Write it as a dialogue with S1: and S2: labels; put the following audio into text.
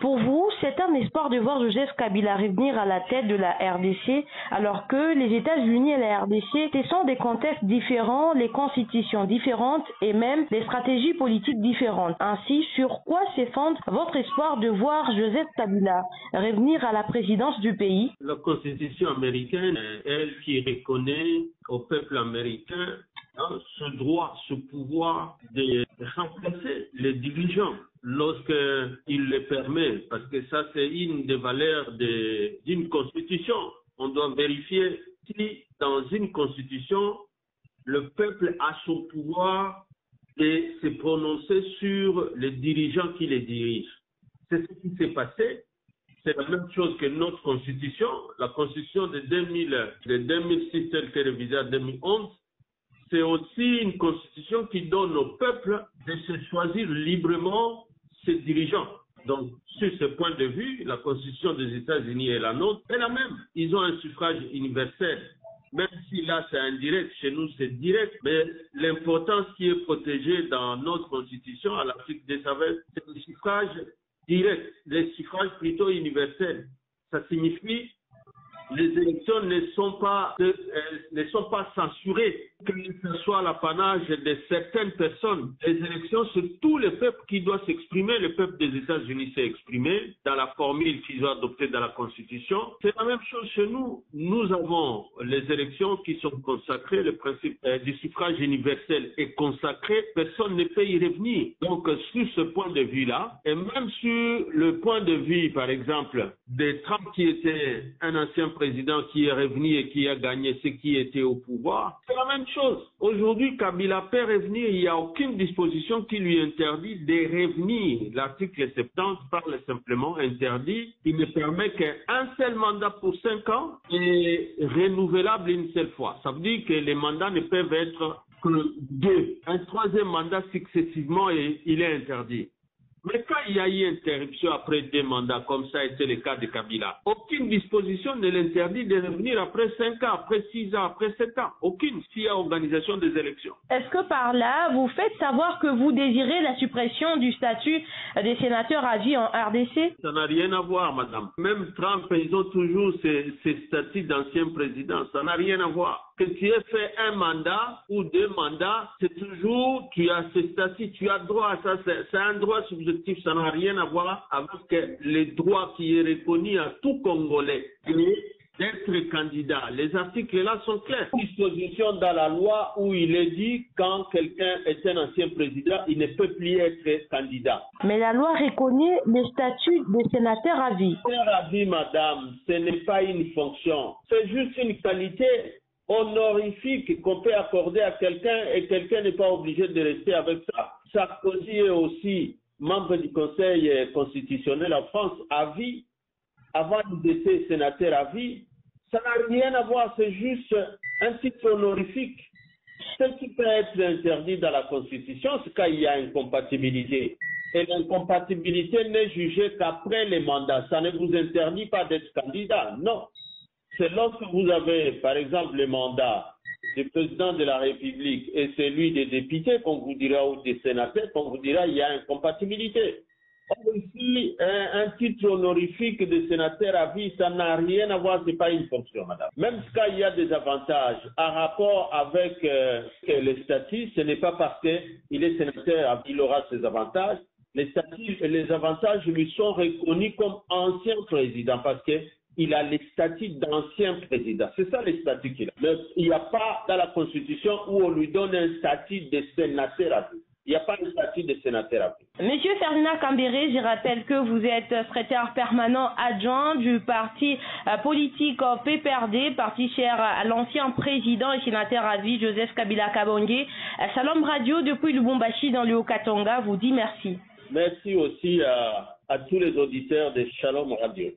S1: Pour vous, c'est un espoir de voir Joseph Kabila revenir à la tête de la RDC, alors que les États-Unis et la RDC, ce sont des contextes différents, les constitutions différentes et même des stratégies politiques différentes. Ainsi, sur quoi se fonde votre espoir de voir Joseph Kabila revenir à la présidence du pays?
S2: La constitution américaine, elle qui reconnaît au peuple américain ce droit, ce pouvoir de remplacer les dirigeants lorsqu'il le permet, parce que ça c'est une des valeurs d'une constitution. On doit vérifier si dans une constitution, le peuple a son pouvoir de se prononcer sur les dirigeants qui les dirigent. C'est ce qui s'est passé. C'est la même chose que notre constitution, la constitution de 2006 telle que révisée en 2011. C'est aussi une constitution qui donne au peuple de se choisir librement ses dirigeants. Donc, sur ce point de vue, la constitution des États-Unis et la nôtre est la même. Ils ont un suffrage universel. Même si là c'est indirect, chez nous c'est direct, mais l'importance qui est protégée dans notre constitution, à l'article 220, c'est le suffrage direct, le suffrage plutôt universel. Ça signifie les élections ne sont pas censurées, que ce soit l'apanage de certaines personnes. Les élections, c'est tout le peuple qui doit s'exprimer. Le peuple des États-Unis s'est exprimé dans la formule qu'ils ont adoptée dans la Constitution. C'est la même chose chez nous. Nous avons les élections qui sont consacrées. Le principe du suffrage universel est consacré. Personne ne peut y revenir. Donc, sur ce point de vue-là, et même sur le point de vue, par exemple, de Trump qui était un ancien président qui est revenu et qui a gagné ce qui était au pouvoir, c'est la même chose. Aujourd'hui, Kabila peut revenir, il n'y a aucune disposition qui lui interdit de revenir. L'article 70 parle simplement interdit, il ne permet qu'un seul mandat pour 5 ans et renouvelable une seule fois. Ça veut dire que les mandats ne peuvent être que 2. Un troisième mandat successivement et il est interdit. Mais quand il y a eu interruption après 2 mandats, comme ça a été le cas de Kabila, aucune disposition ne l'interdit de revenir après 5 ans, après 6 ans, après 7 ans. Aucune, s'il y a organisation des élections.
S1: Est-ce que par là, vous faites savoir que vous désirez la suppression du statut des sénateurs à vie en RDC?
S2: Ça n'a rien à voir, madame. Même Trump, ils ont toujours ces statuts d'ancien président. Ça n'a rien à voir. Que tu aies fait un mandat ou 2 mandats, c'est toujours, tu as ce statut, tu as droit à ça. C'est un droit subjectif, ça n'a rien à voir avec les droits qui est reconnu à tout Congolais d'être candidat. Les articles là sont clairs. Disposition dans la loi où il est dit quand quelqu'un est un ancien président, il ne peut plus être candidat.
S1: Mais la loi reconnaît le statut de sénateur à vie.
S2: Sénateur à vie, madame, ce n'est pas une fonction. C'est juste une qualité honorifique qu'on peut accorder à quelqu'un et quelqu'un n'est pas obligé de rester avec ça. Sarkozy est aussi membre du Conseil constitutionnel en France à vie. Avant d'être sénateur à vie, ça n'a rien à voir, c'est juste un titre honorifique. Ce qui peut être interdit dans la Constitution, c'est quand il y a incompatibilité. Et l'incompatibilité n'est jugée qu'après les mandats. Ça ne vous interdit pas d'être candidat, non. C'est lorsque vous avez, par exemple, le mandat du président de la République et celui des députés qu'on vous dira, ou des sénateurs, qu'on vous dira il y a incompatibilité. Or, ici, un titre honorifique de sénateur à vie, ça n'a rien à voir, ce n'est pas une fonction, madame. Même quand il y a des avantages en rapport avec les statuts, ce n'est pas parce qu'il est sénateur qu'il aura ses avantages. Les statuts et les avantages lui sont reconnus comme ancien président parce qu'il a les statuts d'ancien président. C'est ça les statuts qu'il a. Mais il n'y a pas dans la Constitution où on lui donne un statut de sénateur à vie. Il n'y a pas de statut de sénateur à vie.
S1: Monsieur Ferdinand Kambere, je rappelle que vous êtes secrétaire permanent adjoint du parti politique PPRD, parti cher à l'ancien président et sénateur à vie Joseph Kabila Kabange. Shalom Radio depuis Lubumbashi dans le Haut-Katanga vous dit merci.
S2: Merci aussi à tous les auditeurs de Shalom Radio.